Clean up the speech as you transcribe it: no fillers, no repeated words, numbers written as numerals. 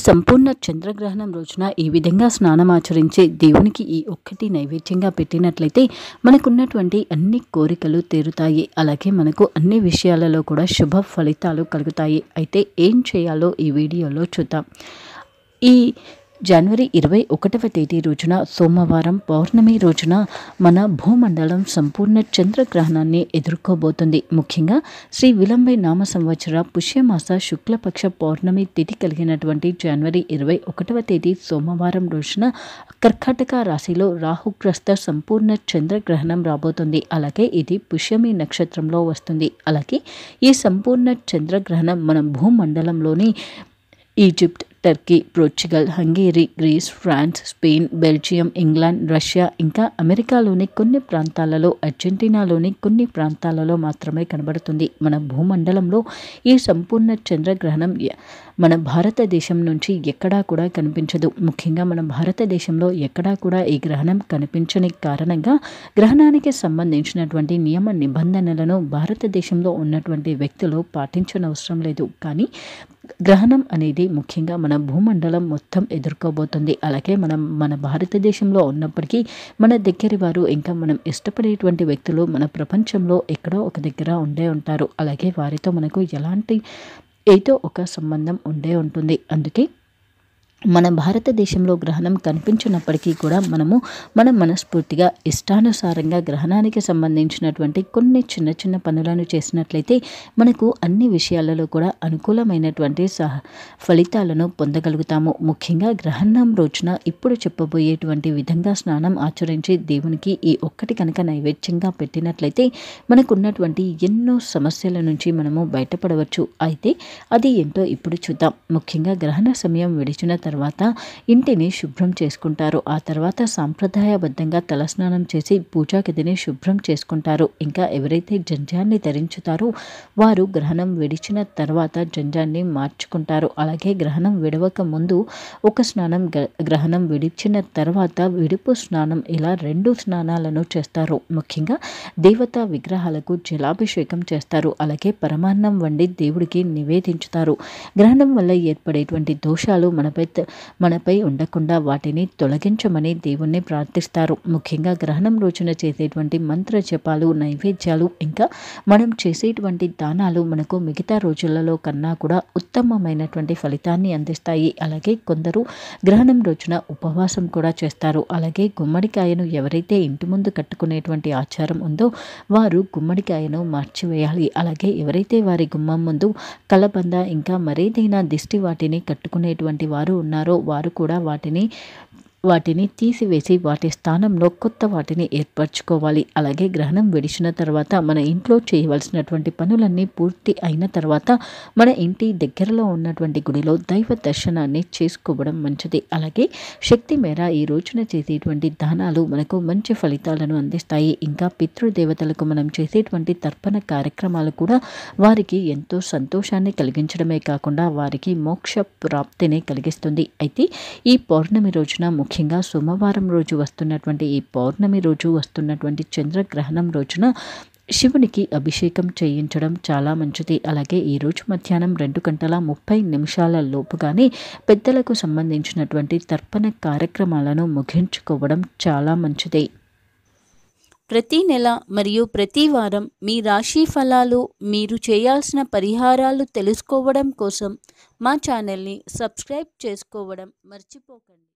సంపూర్ణ చంద్రగ్రహణం రోజున ఈ విధంగా స్నానమాచరించి దేవునికి ఈ ఒక్కటి నైవేద్యంగా పెట్టినట్లయితే మనకున్నటువంటి అన్ని కోరికలు తీరుతాయి. అలాగే మనకు అన్ని విషయాలలో కూడా శుభ ఫలితాలు కలుగుతాయి. అయితే ఏం చేయాలో ఈ వీడియోలో చూద్దాం. ఈ జనవరి 21వ తేదీ రోజున సోమవారం పౌర్ణమి రోజున మన భూమండలం సంపూర్ణ చంద్రగ్రహణాన్ని ఎదుర్కోబోతుంది. ముఖ్యంగా శ్రీ విలంబై నామ సంవత్సర పుష్యమాస శుక్లపక్ష పౌర్ణమి తిథి కలిగినటువంటి జనవరి 21వ తేదీ సోమవారం రోజున కర్కాటక రాశిలో రాహుగ్రస్త సంపూర్ణ చంద్రగ్రహణం రాబోతుంది. అలాగే ఇది పుష్యమి నక్షత్రంలో వస్తుంది. అలాగే ఈ సంపూర్ణ చంద్రగ్రహణం మన భూమండలంలోని Egypt, Turkey, Portugal, Hungary, Greece, France, Spain, Belgium, England, Russia ఇంకా అమెరికాలోని కొన్ని ప్రాంతాలలో, అర్జెంటీనాలోని కొన్ని ప్రాంతాలలో మాత్రమే కనబడుతుంది. మన భూమండలంలో ఈ సంపూర్ణ చంద్రగ్రహణం మన భారతదేశం నుంచి ఎక్కడా కూడా కనిపించదు. ముఖ్యంగా మన భారతదేశంలో ఎక్కడా కూడా ఈ గ్రహణం కనిపించని కారణంగా గ్రహణానికి సంబంధించినటువంటి నియమ నిబంధనలను భారతదేశంలో ఉన్నటువంటి వ్యక్తులు పాటించనవసరం లేదు. కానీ గ్రహణం అనేది ముఖ్యంగా మన భూమండలం మొత్తం ఎదుర్కోబోతుంది. అలాగే మన భారతదేశంలో ఉన్నప్పటికీ మన దగ్గరి వారు ఇంకా మనం ఇష్టపడేటువంటి వ్యక్తులు మన ప్రపంచంలో ఎక్కడో ఒక దగ్గర ఉండే ఉంటారు. అలాగే వారితో మనకు ఏదో ఒక సంబంధం ఉండే ఉంటుంది. అందుకే మన భారతదేశంలో గ్రహణం కనిపించినప్పటికీ కూడా మనం మనస్ఫూర్తిగా ఇష్టానుసారంగా గ్రహణానికి సంబంధించినటువంటి కొన్ని చిన్న చిన్న పనులను చేసినట్లయితే మనకు అన్ని విషయాలలో కూడా అనుకూలమైనటువంటి ఫలితాలను పొందగలుగుతాము. ముఖ్యంగా గ్రహణం రోజున ఇప్పుడు చెప్పబోయేటువంటి విధంగా స్నానం ఆచరించి దేవునికి ఈ ఒక్కటి కనుక నైవేద్యంగా పెట్టినట్లయితే మనకున్నటువంటి ఎన్నో సమస్యల నుంచి మనము బయటపడవచ్చు. అయితే అది ఏంటో ఇప్పుడు చూద్దాం. ముఖ్యంగా గ్రహణ సమయం విడిచిన తర్వాత ఇంటిని శుభ్రం చేసుకుంటారు. ఆ తర్వాత సాంప్రదాయబద్ధంగా తలస్నానం చేసి పూజా గదిని శుభ్రం చేసుకుంటారు. ఇంకా ఎవరైతే జంధ్యాన్ని ధరించుతారో వారు గ్రహణం విడిచిన తర్వాత జంధ్యాన్ని మార్చుకుంటారు. అలాగే గ్రహణం విడవక ముందు ఒక స్నానం, గ్రహణం విడిచిన తర్వాత విడుపు స్నానం, ఇలా 2 స్నానాలను చేస్తారు. ముఖ్యంగా దేవతా విగ్రహాలకు జలాభిషేకం చేస్తారు. అలాగే పరమాన్నం వండి దేవుడికి నివేదించుతారు. గ్రహణం వల్ల ఏర్పడేటువంటి దోషాలు మనపై ఉండకుండా వాటిని తొలగించమని దేవుణ్ణి ప్రార్థిస్తారు. ముఖ్యంగా గ్రహణం రోజున చేసేటువంటి మంత్ర జపాలు, నైవేద్యాలు ఇంకా మనం చేసేటువంటి దానాలు మనకు మిగతా రోజులలో కన్నా కూడా ఉత్తమమైనటువంటి ఫలితాన్ని అందిస్తాయి. అలాగే కొందరు గ్రహణం రోజున ఉపవాసం కూడా చేస్తారు. అలాగే గుమ్మడికాయను ఎవరైతే ఇంటి ముందు కట్టుకునేటువంటి ఆచారం ఉందో వారు గుమ్మడికాయను మార్చివేయాలి. అలాగే ఎవరైతే వారి గుమ్మం ముందు కలబంద ఇంకా మరేదైనా దిష్టి వాటిని కట్టుకునేటువంటి వారు ఉన్నారో వారు కూడా వాటిని తీసివేసి వాటి స్థానంలో కొత్త వాటిని ఏర్పరచుకోవాలి. అలాగే గ్రహణం విడిచిన తర్వాత మన ఇంట్లో చేయవలసినటువంటి పనులన్నీ పూర్తి అయిన తర్వాత మన ఇంటి దగ్గరలో ఉన్నటువంటి గుడిలో దైవ దర్శనాన్ని చేసుకోవడం మంచిది. అలాగే శక్తి మేర ఈ రోజున చేసేటువంటి దానాలు మనకు మంచి ఫలితాలను అందిస్తాయి. ఇంకా పితృదేవతలకు మనం చేసేటువంటి తర్పణ కార్యక్రమాలు కూడా వారికి ఎంతో సంతోషాన్ని కలిగించడమే కాకుండా వారికి మోక్ష ప్రాప్తిని కలిగిస్తుంది. అయితే ఈ పౌర్ణమి రోజున ముఖ్యంగా సోమవారం రోజు వస్తున్నటువంటి ఈ పౌర్ణమి రోజు వస్తున్నటువంటి చంద్రగ్రహణం రోజున శివునికి అభిషేకం చేయించడం చాలా మంచిది. అలాగే ఈరోజు మధ్యాహ్నం 2:30 లోపుగానే పెద్దలకు సంబంధించినటువంటి తర్పణ కార్యక్రమాలను ముగించుకోవడం చాలా మంచిది. ప్రతి నెల మరియు ప్రతి వారం మీ రాశి ఫలాలు, మీరు చేయాల్సిన పరిహారాలు తెలుసుకోవడం కోసం మా ఛానల్ని సబ్స్క్రైబ్ చేసుకోవడం మర్చిపోకండి.